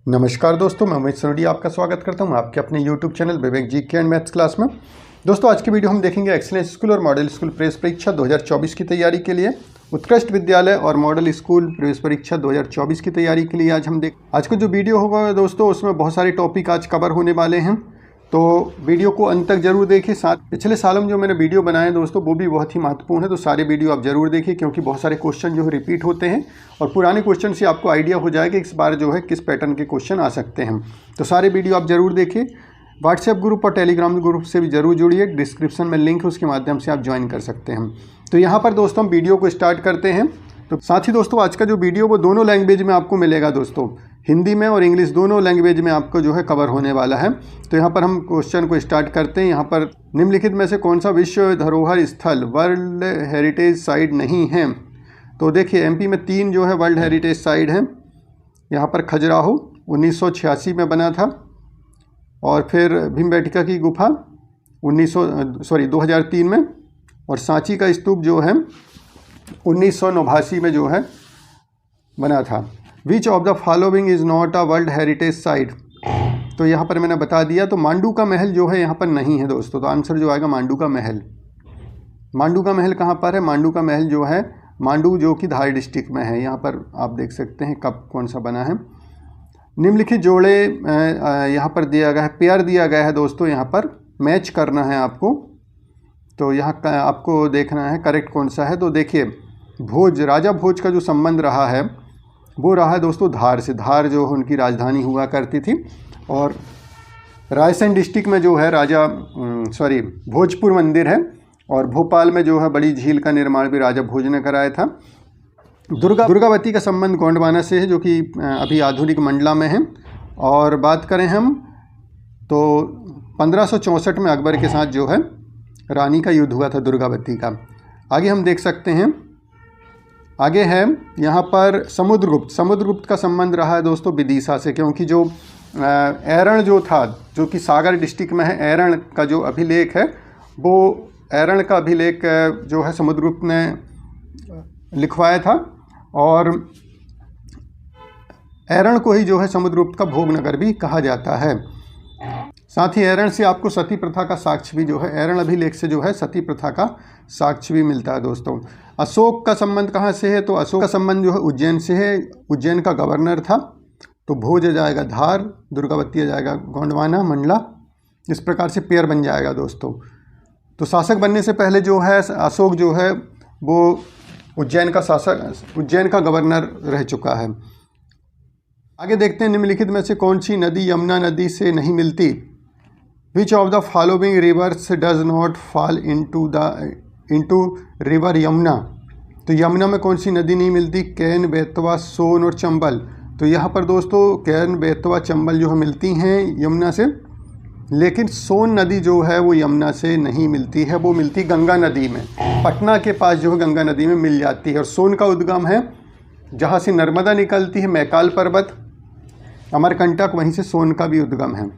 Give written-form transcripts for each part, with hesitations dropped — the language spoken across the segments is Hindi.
नमस्कार दोस्तों, मैं अमित सोडी आपका स्वागत करता हूं आपके अपने YouTube channel Vivek GK and maths class में। दोस्तों आज की वीडियो हम देखेंगे एक्सीलेंस स्कूल और मॉडल स्कूल प्रवेश परीक्षा 2024 की तैयारी के लिए, उत्कृष्ट विद्यालय और मॉडल स्कूल प्रवेश परीक्षा 2024 की तैयारी के लिए। आज का जो वीडियो होगा दोस्तों उसमें बहुत सारे टॉपिक आज कवर होने वाले हैं, तो वीडियो को अंत तक जरूर देखिए। पिछले सालों में जो मैंने वीडियो बनाए दोस्तों वो भी बहुत ही महत्वपूर्ण है, तो सारे वीडियो आप जरूर देखिए क्योंकि बहुत सारे क्वेश्चन जो है रिपीट होते हैं और पुराने क्वेश्चन से आपको आइडिया हो जाएगा इस बार जो है किस पैटर्न के क्वेश्चन आ सकते हैं। तो सारे वीडियो आप जरूर देखिए। व्हाट्सएप ग्रुप और टेलीग्राम ग्रुप से भी जरूर जुड़िए, डिस्क्रिप्शन में लिंक है, उसके माध्यम से आप ज्वाइन कर सकते हैं। तो यहाँ पर दोस्तों हम वीडियो को स्टार्ट करते हैं। तो साथ ही दोस्तों आज का जो वीडियो वो दोनों लैंग्वेज में आपको मिलेगा दोस्तों, हिंदी में और इंग्लिश दोनों लैंग्वेज में आपको जो है कवर होने वाला है। तो यहाँ पर हम क्वेश्चन को स्टार्ट करते हैं। यहाँ पर निम्नलिखित में से कौन सा विश्व धरोहर स्थल वर्ल्ड हेरिटेज साइट नहीं है? तो देखिए एमपी में 3 जो है वर्ल्ड हेरिटेज साइट हैं। यहाँ पर खजुराहो 1986 में बना था, और फिर भीमबेटका की गुफा 2003 में, और सांची का स्तूप जो है 1989 में जो है बना था। विच of the following is not a world heritage site? तो यहाँ पर मैंने बता दिया। तो मांडू का महल जो है यहाँ पर नहीं है दोस्तों, तो आंसर जो आएगा मांडू का महल। मांडू का महल कहाँ पर है? मांडू का महल जो है मांडू जो कि धार डिस्ट्रिक्ट में है। यहाँ पर आप देख सकते हैं कब कौन सा बना है। निम्नलिखित जोड़े यहाँ पर दिया गया है, पेयर दिया गया है दोस्तों, यहाँ पर मैच करना है आपको। तो यहाँ आपको देखना है करेक्ट कौन सा है। तो देखिए भोज, राजा भोज का जो संबंध रहा है वो रहा है दोस्तों धार से। धार जो उनकी राजधानी हुआ करती थी, और रायसेन डिस्ट्रिक्ट में जो है भोजपुर मंदिर है, और भोपाल में जो है बड़ी झील का निर्माण भी राजा भोज ने कराया था। दुर्गावती का संबंध गोंडवाना से है जो कि अभी आधुनिक मंडला में है। और बात करें हम तो 1564 में अकबर के साथ जो है रानी का युद्ध हुआ था दुर्गावती का। आगे हम देख सकते हैं, आगे है यहाँ पर समुद्रगुप्त का संबंध रहा है दोस्तों विदिशा से, क्योंकि जो एरण जो था जो कि सागर डिस्ट्रिक्ट में है, एरण का जो अभिलेख है वो एरण का अभिलेख जो है समुद्रगुप्त ने लिखवाया था, और एरण को ही जो है समुद्रगुप्त का भोगनगर भी कहा जाता है। साथ ही एरण से आपको सती प्रथा का साक्ष्य भी जो है, एरण अभिलेख से जो है सती प्रथा का साक्ष्य भी मिलता है दोस्तों। अशोक का संबंध कहाँ से है? तो अशोक का संबंध जो है उज्जैन से है। उज्जैन का गवर्नर था, तो भोज आ जाएगा धार, दुर्गावती आ जाएगा गोंडवाना मंडला। इस प्रकार से पेयर बन जाएगा दोस्तों। तो शासक बनने से पहले जो है अशोक जो है वो उज्जैन का गवर्नर रह चुका है। आगे देखते हैं निम्नलिखित में से कौन सी नदी यमुना नदी से नहीं मिलती? विच of the following rivers does not fall into river Yamuna? तो यमुना में कौन सी नदी नहीं मिलती? कैन, बेतवा, सोन और चंबल। तो यहाँ पर दोस्तों कैन, बेतवा, चंबल जो है मिलती हैं यमुना से, लेकिन सोन नदी जो है वो यमुना से नहीं मिलती है, वो मिलती गंगा नदी में। पटना के पास जो है गंगा नदी में मिल जाती है। और सोन का उद्गम है जहाँ से नर्मदा निकलती है, मैकाल पर्वत, अमरकंटक, वहीं से सोन का भी उद्गम है।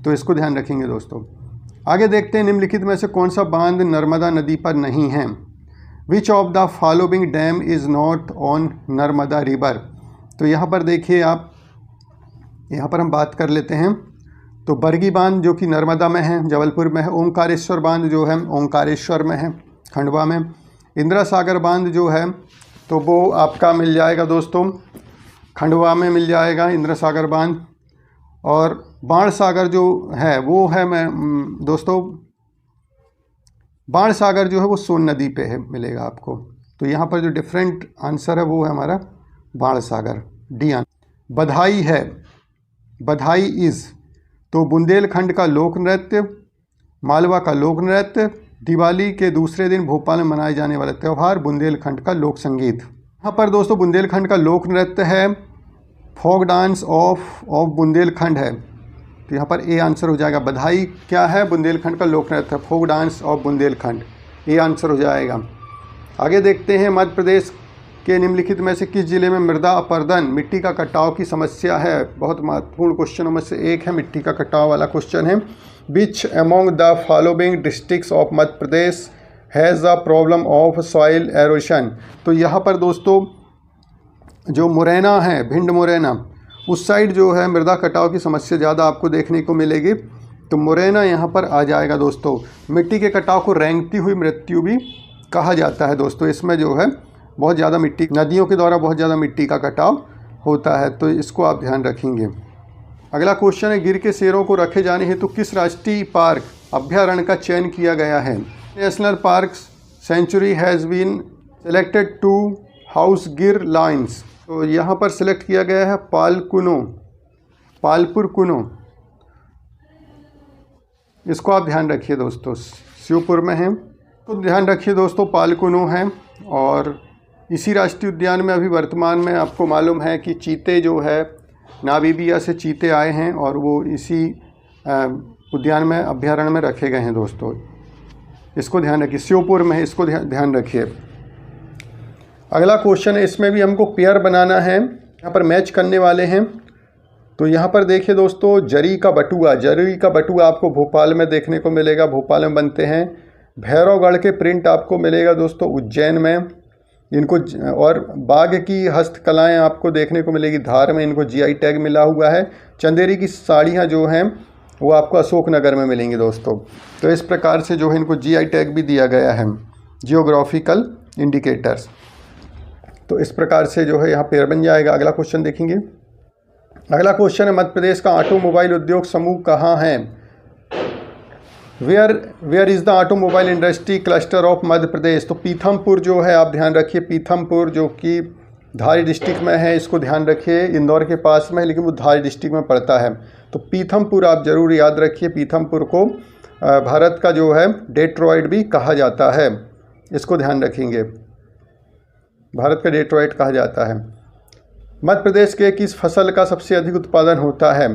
तो इसको ध्यान रखेंगे दोस्तों। आगे देखते हैं निम्नलिखित में से कौन सा बांध नर्मदा नदी पर नहीं है? विच of the following dam is not on Narmada river? तो यहाँ पर देखिए आप, यहाँ पर हम बात कर लेते हैं। तो बरगी बांध जो कि नर्मदा में है, जबलपुर में है। ओंकारेश्वर बांध जो है ओंकारेश्वर में है, खंडवा में। इंदिरा सागर बांध जो है तो वो आपका मिल जाएगा दोस्तों खंडवा में मिल जाएगा इंदिरा सागर बांध। और बाण सागर जो है वो है दोस्तों बाण सागर जो है वो सोन नदी पे है, मिलेगा आपको। तो यहाँ पर जो डिफरेंट आंसर है वो है हमारा बाण सागर, डी आंसर। बधाई है, बधाई इज़ तो बुंदेलखंड का लोक नृत्य, मालवा का लोक नृत्य, दिवाली के दूसरे दिन भोपाल में मनाए जाने वाला त्यौहार, बुंदेलखंड का लोक संगीत। यहाँ पर दोस्तों बुंदेलखंड का लोक नृत्य है फोक डांस ऑफ बुंदेलखंड है, तो यहाँ पर ए आंसर हो जाएगा। बधाई क्या है? बुंदेलखंड का लोक नृत्य है, folk dance of Bundelkhand, A answer हो जाएगा। आगे देखते हैं मध्य प्रदेश के निम्नलिखित में से किस जिले में मृदा अपरदन मिट्टी का कटाव की समस्या है? बहुत महत्वपूर्ण क्वेश्चनों में से एक है, मिट्टी का कटाव वाला क्वेश्चन है। Which among the following districts of Madhya Pradesh has a problem of soil erosion? तो यहाँ पर दोस्तों जो मुरैना है, भिंड मुरैना, उस साइड जो है मृदा कटाव की समस्या ज़्यादा आपको देखने को मिलेगी, तो मोरेना यहाँ पर आ जाएगा दोस्तों। मिट्टी के कटाव को रेंगती हुई मृत्यु भी कहा जाता है दोस्तों। इसमें जो है बहुत ज़्यादा मिट्टी, नदियों के द्वारा बहुत ज़्यादा मिट्टी का कटाव होता है, तो इसको आप ध्यान रखेंगे। अगला क्वेश्चन है, गिर के शेरों को रखे जाने हेतु किस राष्ट्रीय पार्क अभ्यारण्य का चयन किया गया है? National park sanctuary has been selected to house Gir lions. तो यहाँ पर सिलेक्ट किया गया है पालपुर कुनो। इसको आप ध्यान रखिए दोस्तों, श्योपुर में है, तो ध्यान रखिए दोस्तों, पालकुनो है। और इसी राष्ट्रीय उद्यान में अभी वर्तमान में आपको मालूम है कि चीते जो है नामीबिया से चीते आए हैं और वो इसी उद्यान में अभ्यारण्य में रखे गए हैं दोस्तों। इसको ध्यान रखिए, श्योपुर में है, इसको ध्यान रखिए। अगला क्वेश्चन है, इसमें भी हमको पेयर बनाना है, यहाँ पर मैच करने वाले हैं। तो यहाँ पर देखिए दोस्तों, जरी का बटुआ आपको भोपाल में देखने को मिलेगा, भोपाल में बनते हैं। भैरवगढ़ के प्रिंट आपको मिलेगा दोस्तों उज्जैन में, इनको, और बाघ की हस्तकलाएं आपको देखने को मिलेगी धार में, इनको जीआई टैग मिला हुआ है। चंदेरी की साड़ियाँ जो हैं वो आपको अशोकनगर में मिलेंगी दोस्तों। तो इस प्रकार से जो है इनको जीआई टैग भी दिया गया है, जियोग्राफिकल इंडिकेटर्स। तो इस प्रकार से जो है यहाँ पेड़ बन जाएगा। अगला क्वेश्चन देखेंगे। अगला क्वेश्चन है, मध्य प्रदेश का ऑटोमोबाइल उद्योग समूह कहाँ है? Where is the automobile industry cluster of Madhya Pradesh? तो पीथमपुर जो है, आप ध्यान रखिए, पीथमपुर जो कि धारी डिस्ट्रिक्ट में है, इसको ध्यान रखिए, इंदौर के पास में है लेकिन वो धारी डिस्ट्रिक्ट में पड़ता है। तो पीथमपुर आप ज़रूर याद रखिए। पीथमपुर को भारत का जो है डेट्रॉइट भी कहा जाता है, इसको ध्यान रखेंगे, भारत का डेट्रॉइट कहा जाता है। मध्य प्रदेश के किस फसल का सबसे अधिक उत्पादन होता है?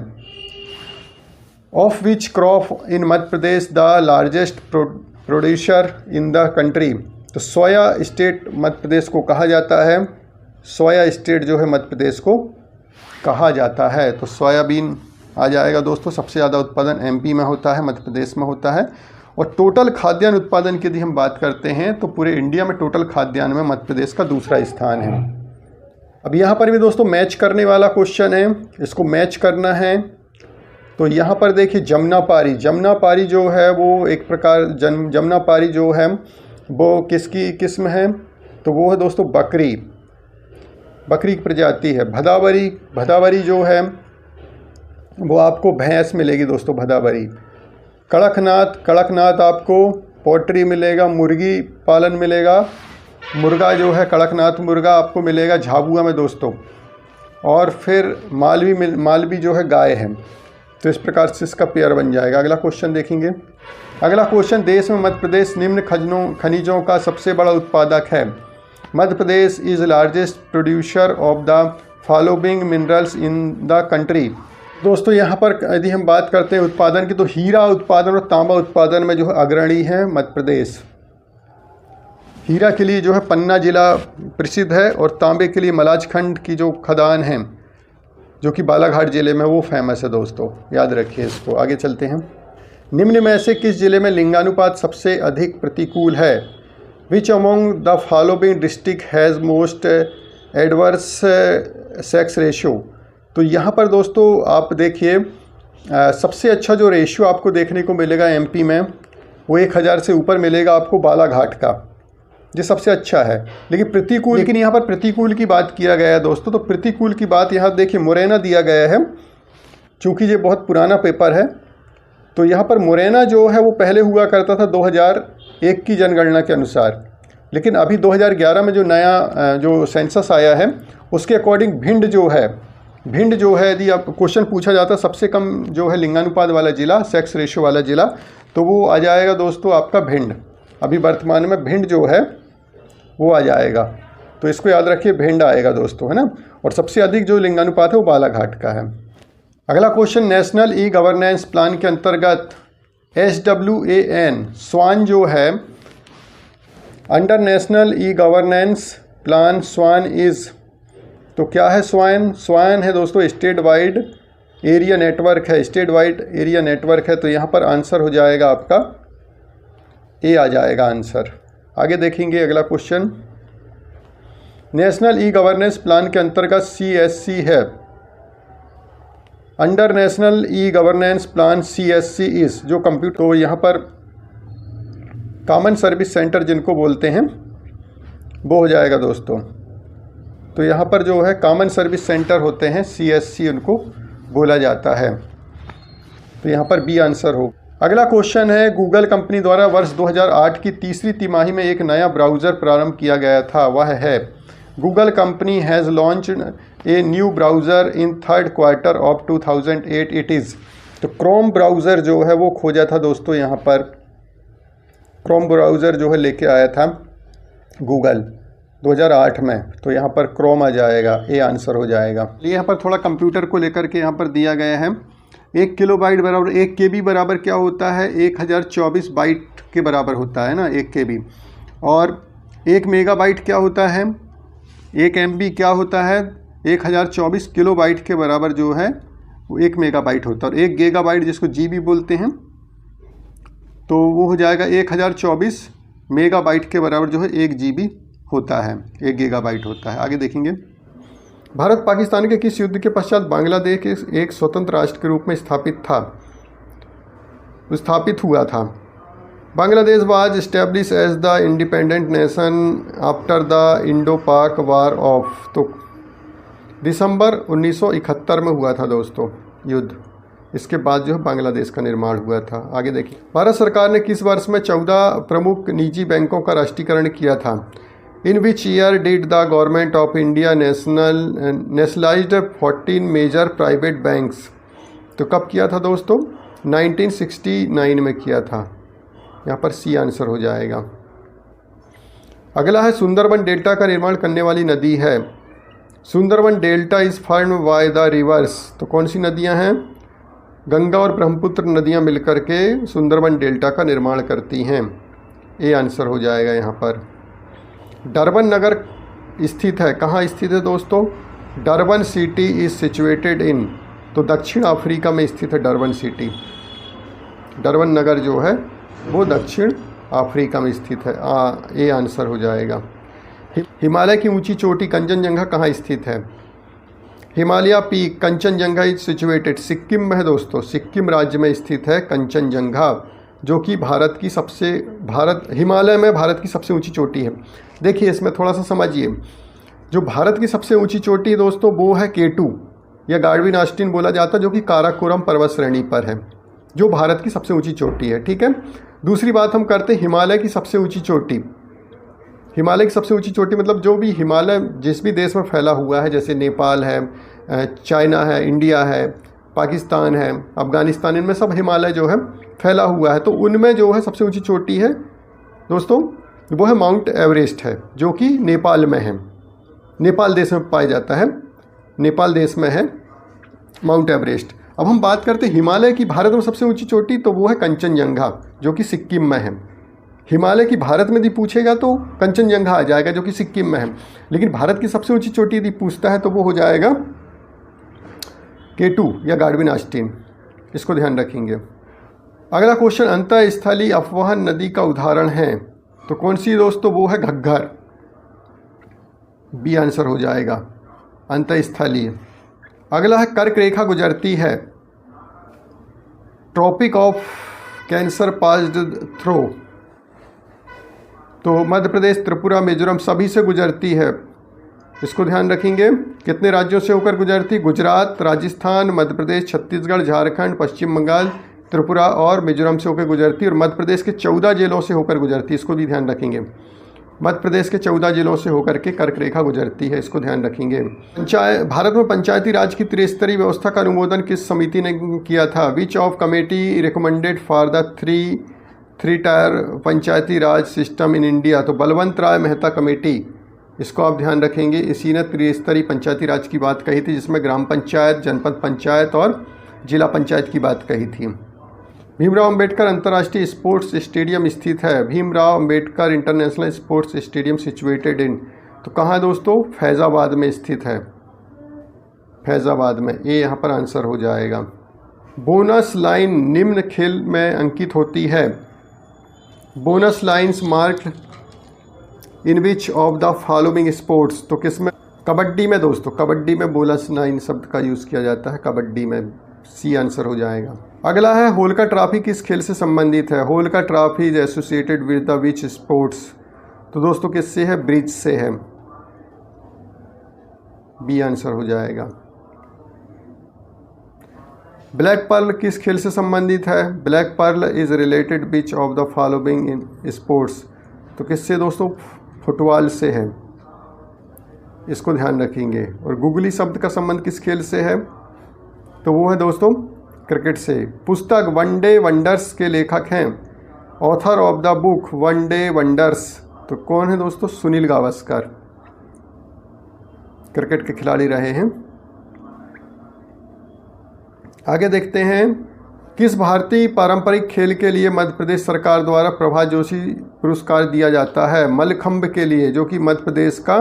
Of which crop in Madhya Pradesh the largest producer in the country? तो सोया स्टेट मध्य प्रदेश को कहा जाता है, सोया स्टेट जो है मध्य प्रदेश को कहा जाता है। तो सोयाबीन आ जाएगा दोस्तों। सबसे ज़्यादा उत्पादन एमपी में होता है, मध्य प्रदेश में होता है। और टोटल खाद्यान्न उत्पादन की यदि हम बात करते हैं तो पूरे इंडिया में टोटल खाद्यान्न में मध्य प्रदेश का दूसरा स्थान है। अब यहाँ पर भी दोस्तों मैच करने वाला क्वेश्चन है, इसको मैच करना है। तो यहाँ पर देखिए, जमुनापारी जो है वो एक प्रकार जमुनापारी जो है वो किसकी किस्म है? तो वो है दोस्तों बकरी की प्रजाति है। भदावरी जो है वो आपको भैंस मिलेगी दोस्तों, भदावरी। कड़कनाथ आपको पोल्ट्री मिलेगा, मुर्गी पालन मिलेगा, मुर्गा जो है कड़कनाथ मुर्गा आपको मिलेगा झाबुआ में दोस्तों। और फिर मालवी जो है गाय है। तो इस प्रकार से इसका पेयर बन जाएगा। अगला क्वेश्चन देखेंगे। अगला क्वेश्चन, देश में मध्य प्रदेश निम्न खनिजों का सबसे बड़ा उत्पादक है। Madhya Pradesh is largest producer of the following minerals in the country. दोस्तों यहाँ पर यदि हम बात करते हैं उत्पादन की, तो हीरा उत्पादन और तांबा उत्पादन में जो है अग्रणी है मध्य प्रदेश। हीरा के लिए जो है पन्ना जिला प्रसिद्ध है, और तांबे के लिए मलाजखंड की जो खदान है जो कि बालाघाट जिले में, वो फेमस है दोस्तों, याद रखिए इसको। आगे चलते हैं। निम्न में से किस जिले में लिंगानुपात सबसे अधिक प्रतिकूल है? Which among the following district has most adverse sex ratio? तो यहाँ पर दोस्तों आप देखिए, सबसे अच्छा जो रेशियो आपको देखने को मिलेगा एमपी में, वो 1000 से ऊपर मिलेगा आपको बालाघाट का, ये सबसे अच्छा है। लेकिन यहाँ पर प्रतिकूल की बात किया गया है दोस्तों। तो प्रतिकूल की बात यहाँ देखिए, मुरैना दिया गया है, चूँकि ये बहुत पुराना पेपर है। तो यहाँ पर मुरैना जो है वो पहले हुआ करता था 2001 की जनगणना के अनुसार, लेकिन अभी 2011 में जो नया जो सेंसस आया है उसके अकॉर्डिंग भिंड जो है यदि आप क्वेश्चन पूछा जाता सबसे कम जो है लिंगानुपात वाला ज़िला, सेक्स रेशियो वाला ज़िला, तो वो आ जाएगा दोस्तों आपका भिंड। अभी वर्तमान में भिंड जो है वो आ जाएगा, तो इसको याद रखिए, भिंड आएगा दोस्तों, है ना। और सबसे अधिक जो लिंगानुपात है वो बालाघाट का है। अगला question, national e governance plan के अंतर्गत SWAN स्वान जो है, under national e governance plan स्वान इज़, तो क्या है स्वान? स्वान है दोस्तों स्टेट वाइड एरिया नेटवर्क है, स्टेट वाइड एरिया नेटवर्क है। तो यहाँ पर आंसर हो जाएगा आपका ए आ जाएगा आंसर। आगे देखेंगे अगला question, national e governance plan के अंतर्गत CSC है। Under national e governance plan CSC इस जो कंप्यूटर, तो यहाँ पर कॉमन सर्विस सेंटर जिनको बोलते हैं वो हो जाएगा दोस्तों। तो यहाँ पर जो है कॉमन सर्विस सेंटर होते हैं CSC उनको बोला जाता है। तो यहाँ पर बी आंसर हो। अगला क्वेश्चन है, गूगल कंपनी द्वारा वर्ष 2008 की तीसरी तिमाही में एक नया ब्राउज़र प्रारंभ किया गया था, वह है। Google company has launched a new browser in third quarter of 2008 it is. तो क्रोम ब्राउज़र जो है वो खोजा था दोस्तों, यहाँ पर क्रोम ब्राउज़र जो है लेके आया था गूगल 2008 में। तो यहाँ पर क्रोम आ जाएगा, ए आंसर हो जाएगा। यहाँ पर थोड़ा कंप्यूटर को लेकर के यहाँ पर दिया गया है। 1 किलोबाइट बराबर 1 KB बराबर क्या होता है, 1024 बाइट के बराबर होता है ना 1 KB। और 1 मेगाबाइट क्या होता है, 1 MB क्या होता है, 1024 किलोबाइट के बराबर जो है वो 1 मेगाबाइट होता है। और 1 गीगाबाइट जिसको GB बोलते हैं तो वो हो जाएगा 1024 मेगाबाइट के बराबर जो है 1 GB होता है, 1 गीगाबाइट होता है। आगे देखेंगे, भारत पाकिस्तान के किस युद्ध के पश्चात बांग्लादेश एक स्वतंत्र राष्ट्र के रूप में स्थापित हुआ था। Bangladesh was establish as the independent nation after the Indo Pak war of. तो दिसंबर 1971 में हुआ था दोस्तों युद्ध। इसके बाद जो है बांग्लादेश का निर्माण हुआ था। आगे देखिए, भारत सरकार ने किस वर्ष में 14 प्रमुख निजी बैंकों का राष्ट्रीयकरण किया था। In which year did the government of India nationalised 14 major private banks. तो कब किया था दोस्तों, 1969 में किया था। यहाँ पर सी आंसर हो जाएगा। अगला है, सुंदरबन डेल्टा का निर्माण करने वाली नदी है। Sundarban delta is formed by the reverse. तो कौन सी नदियाँ हैं, गंगा और ब्रह्मपुत्र नदियाँ मिलकर के सुंदरबन डेल्टा का निर्माण करती हैं। ए आंसर हो जाएगा यहाँ पर। डरबन नगर स्थित है, कहाँ स्थित है दोस्तों, Durban city is situated in. तो दक्षिण अफ्रीका में स्थित है डरबन सिटी। डरबन नगर जो है वो दक्षिण अफ्रीका में स्थित है। ए आंसर हो जाएगा। हिमालय की ऊंची चोटी कंचनजंगा कहाँ स्थित है। Himalaya peak Kanchenjunga is situated, Sikkim में है दोस्तों, सिक्किम राज्य में स्थित है कंचनजंगा, जो कि हिमालय में भारत की सबसे ऊंची चोटी है। देखिए इसमें थोड़ा सा समझिए, जो भारत की सबसे ऊंची चोटी है दोस्तों वो है K2 या गार्डविन ऑस्टिन बोला जाता है, जो कि काराकोरम पर्वत श्रेणी पर है, जो भारत की सबसे ऊंची चोटी है। ठीक है, दूसरी बात हम करते हैं हिमालय की सबसे ऊंची चोटी। हिमालय की सबसे ऊंची चोटी मतलब जो भी हिमालय जिस भी देश में फैला हुआ है, जैसे नेपाल है, चाइना है, इंडिया है, पाकिस्तान है, अफगानिस्तान, इनमें सब हिमालय जो है फैला हुआ है। तो उनमें जो है सबसे ऊंची चोटी है दोस्तों वो है माउंट एवरेस्ट है, जो कि नेपाल में है, नेपाल देश में पाया जाता है, नेपाल देश में है माउंट एवरेस्ट। अब हम बात करते हैं हिमालय की भारत में सबसे ऊंची चोटी, तो वो है कंचनजंगा, जो कि सिक्किम में है। हिमालय की भारत में यदि पूछेगा तो कंचनजंगा आ जाएगा, जो कि सिक्किम में है। लेकिन भारत की सबसे ऊंची चोटी यदि पूछता है तो वो हो जाएगा K2 या गार्डविन ऑस्टिन, इसको ध्यान रखेंगे। अगला क्वेश्चन, अंतःस्थलीय अपवहन नदी का उदाहरण है। तो कौन सी दोस्तों, वो है घग्गर। बी आंसर हो जाएगा, अंतःस्थलीय। अगला है, कर्क रेखा गुजरती है। Tropic of cancer passed through. तो मध्य प्रदेश, त्रिपुरा, मिजोरम सभी से गुजरती है, इसको ध्यान रखेंगे। कितने राज्यों से होकर गुजरती, गुजरात, राजस्थान, मध्य प्रदेश, छत्तीसगढ़, झारखंड, पश्चिम बंगाल, त्रिपुरा और मिजोरम से होकर गुजरती, और मध्य प्रदेश के 14 जिलों से होकर गुजरती, इसको भी ध्यान रखेंगे। मध्य प्रदेश के 14 जिलों से होकर के कर्क रेखा गुजरती है, इसको ध्यान रखेंगे। भारत में पंचायती राज की त्रिस्तरीय व्यवस्था का अनुमोदन किस समिति ने किया था। Which of committee recommended for the three tier Panchayati Raj system in India. तो बलवंत राय मेहता कमेटी, इसको आप ध्यान रखेंगे। इसी ने त्रिस्तरीय पंचायती राज की बात कही थी, जिसमें ग्राम पंचायत, जनपद पंचायत और जिला पंचायत की बात कही थी। भीमराव अंबेडकर अंतर्राष्ट्रीय स्पोर्ट्स स्टेडियम स्थित है। Bhimrao Ambedkar international sports stadium situated in. तो कहाँ है दोस्तों, फैज़ाबाद में स्थित है, फैज़ाबाद में। ये यहाँ पर आंसर हो जाएगा। बोनस लाइन निम्न खेल में अंकित होती है। Bonus lines marked in which of the following sports. तो किसमें, कबड्डी में दोस्तों, कबड्डी में बोनस लाइन शब्द का यूज़ किया जाता है, कबड्डी में। सी आंसर हो जाएगा। अगला है होलका ट्रॉफी किस खेल से संबंधित है? Holkar trophy is associated with the which sports? तो दोस्तों किससे है? ब्रिज से है, बी आंसर हो जाएगा। ब्लैक पर्ल किस खेल से संबंधित है? Black pearl is related which of the following in sports? तो किससे दोस्तों? फुटबॉल से है, इसको ध्यान रखेंगे। और गुगली शब्द का संबंध किस खेल से है? तो वो है दोस्तों क्रिकेट से। पुस्तक वनडे वंडर्स के लेखक हैं, author of the book one day wonders, तो कौन है दोस्तों? सुनील गावस्कर, क्रिकेट के खिलाड़ी रहे हैं। आगे देखते हैं, किस भारतीय पारंपरिक खेल के लिए मध्य प्रदेश सरकार द्वारा प्रभा जोशी पुरस्कार दिया जाता है? मल्लखंब के लिए, जो कि मध्य प्रदेश का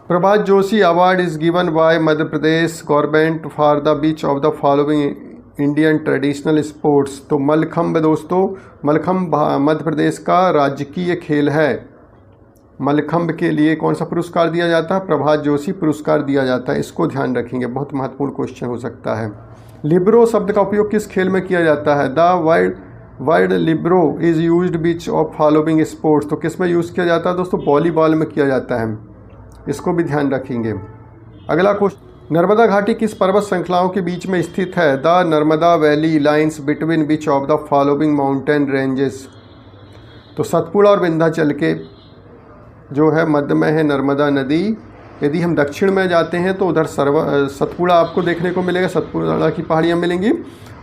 Prabha Joshi award is given by Madhya Pradesh government for the beach of the following Indian traditional sports. तो मल्लखंब दोस्तों, मल्लखंब मध्य प्रदेश का राजकीय खेल है। मल्लखंब के लिए कौन सा पुरस्कार दिया जाता है? प्रभात जोशी पुरस्कार दिया जाता है, इसको ध्यान रखेंगे, बहुत महत्वपूर्ण क्वेश्चन हो सकता है। लिब्रो शब्द का उपयोग किस खेल में किया जाता है? The word Libre is used beach of following sports, तो किस में यूज़ किया जाता है दोस्तों? वॉलीबॉल में किया जाता है, इसको भी ध्यान रखेंगे। अगला क्वेश्चन, नर्मदा घाटी किस पर्वत श्रृंखलाओं के बीच में स्थित है? The Narmada valley lines between which of the following mountain ranges? तो सतपुड़ा और विंध्याचल के जो है मध्य में है नर्मदा नदी। यदि हम दक्षिण में जाते हैं तो उधर सतपुड़ा आपको देखने को मिलेगा, सतपुड़ा की पहाड़ियाँ मिलेंगी।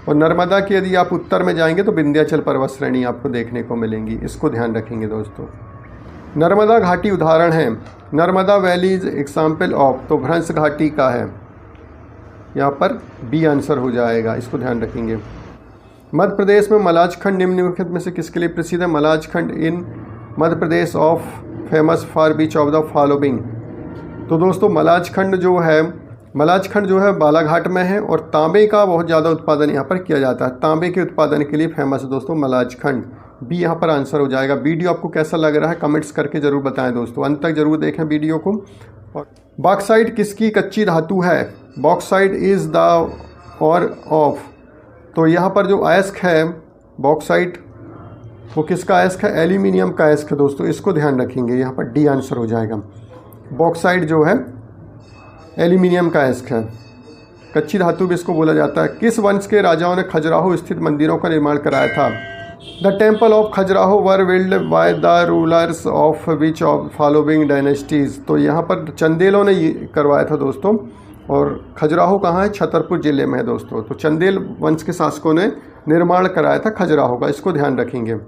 और नर्मदा की यदि आप उत्तर में जाएंगे तो विंध्याचल पर्वत श्रेणी आपको देखने को मिलेंगी, इसको ध्यान रखेंगे दोस्तों। नर्मदा घाटी उदाहरण है, Narmada valley is example of, तो भ्रंश घाटी का है, यहाँ पर बी आंसर हो जाएगा, इसको ध्यान रखेंगे। मध्य प्रदेश में मलाज खंड निम्नलिखित में से किसके लिए प्रसिद्ध है? Malajkhand in Madhya Pradesh of famous for which of the following. तो दोस्तों मलाज खंड जो है बालाघाट में है और तांबे का बहुत ज़्यादा उत्पादन यहाँ पर किया जाता है। तांबे के उत्पादन के लिए फेमस है दोस्तों मलाज खंड, बी यहाँ पर आंसर हो जाएगा। वीडियो आपको कैसा लग रहा है कमेंट्स करके ज़रूर बताएं दोस्तों, अंत तक ज़रूर देखें वीडियो को। और बॉक्साइट किसकी कच्ची धातु है? बॉक्साइट इज़ द और ऑफ, तो यहाँ पर जो अयस्क है बॉक्साइट वो किसका अयस्क है? एल्यूमिनियम का अयस्क है दोस्तों, इसको ध्यान रखेंगे, यहाँ पर डी आंसर हो जाएगा। बॉक्साइट जो है एल्यूमिनियम का अयस्क है, कच्ची धातु भी इसको बोला जाता है। किस वंश के राजाओं ने खजुराहो स्थित मंदिरों का निर्माण कराया था? The temple of Khajuraho were build by the rulers of which of following dynasties. तो यहाँ पर चंदेलों ने ये करवाया था दोस्तों, और खजुराहो कहाँ है? छतरपुर ज़िले में है दोस्तों। तो चंदेल वंश के शासकों ने निर्माण कराया था खजुराहो का, इसको ध्यान रखेंगे।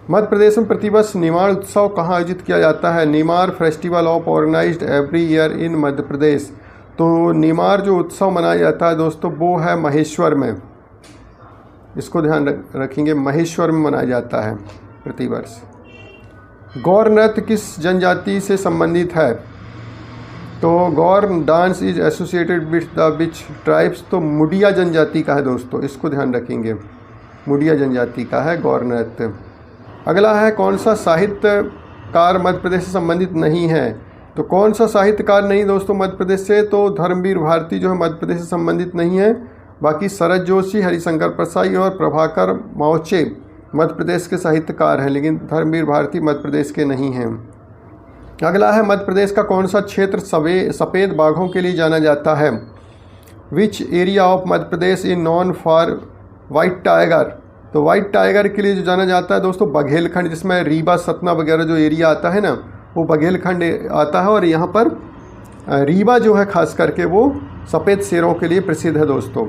मध्य प्रदेश में प्रतिवर्ष निमाड़ उत्सव कहाँ आयोजित किया जाता है? Nimar festival of organised every year in Madhya Pradesh. तो निमाड़ जो उत्सव मनाया जाता है दोस्तों वो है महेश्वर में, इसको ध्यान रखेंगे, महेश्वर में मनाया जाता है प्रतिवर्ष। गौर नृत्य किस जनजाति से संबंधित है? तो Gaur dance is associated with the which tribes, तो मुडिया जनजाति का है दोस्तों, इसको ध्यान रखेंगे, मुडिया जनजाति का है गौर नृत्य। अगला है, कौन सा साहित्यकार मध्य प्रदेश से संबंधित नहीं है? तो कौन सा साहित्यकार नहीं दोस्तों मध्य प्रदेश से? तो धर्मवीर भारती जो है मध्य प्रदेश से संबंधित नहीं है। बाकी शरद जोशी, हरिशंकर प्रसाई और प्रभाकर माओचे मध्य प्रदेश के साहित्यकार हैं, लेकिन धर्मवीर भारती मध्य प्रदेश के नहीं हैं। अगला है, मध्य प्रदेश का कौन सा क्षेत्र सफ़ेद बाघों के लिए जाना जाता है? Which area of Madhya Pradesh is non for white tiger? तो वाइट टाइगर के लिए जो जाना जाता है दोस्तों बघेलखंड, जिसमें रीवा सतना वगैरह जो एरिया आता है ना वो बघेलखंड आता है। और यहाँ पर रीवा जो है खास करके वो सफ़ेद शेरों के लिए प्रसिद्ध है दोस्तों।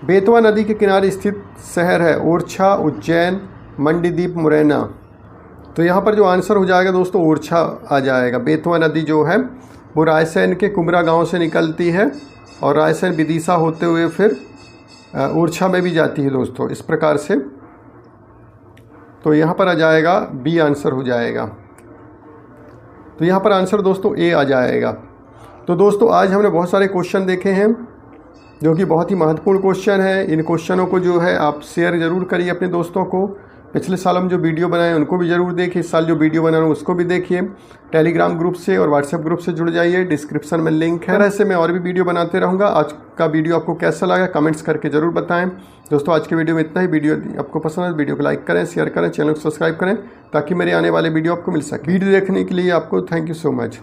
बेतवा नदी के किनारे स्थित शहर है ओरछा, उज्जैन, मंडीदीप, मुरैना। तो यहाँ पर जो आंसर हो जाएगा दोस्तों ओरछा आ जाएगा। बेतवा नदी जो है वो रायसेन के कुमरा गांव से निकलती है और रायसेन विदिशा होते हुए फिर ओरछा में भी जाती है दोस्तों, इस प्रकार से। तो यहाँ पर आ जाएगा बी आंसर हो जाएगा। तो यहाँ पर आंसर दोस्तों ए आ जाएगा। तो दोस्तों आज हमने बहुत सारे क्वेश्चन देखे हैं जो कि बहुत ही महत्वपूर्ण क्वेश्चन है। इन क्वेश्चनों को जो है आप शेयर ज़रूर करिए अपने दोस्तों को। पिछले साल हम जो वीडियो बनाए उनको भी ज़रूर देखिए, इस साल जो वीडियो बना रहा हूँ उसको भी देखिए। टेलीग्राम ग्रुप से और व्हाट्सएप ग्रुप से जुड़ जाइए, डिस्क्रिप्शन में लिंक है। ऐसे मैं और भी वीडियो बनाते रहूँगा। आज का वीडियो आपको कैसा लगा कमेंट्स करके ज़रूर बताएं। दोस्तों आज के वीडियो में इतना ही। वीडियो आपको पसंद है वीडियो को लाइक करें, शेयर करें, चैनल को सब्सक्राइब करें ताकि मेरे आने वाले वीडियो आपको मिल सके। वीडियो देखने के लिए आपको थैंक यू सो मच।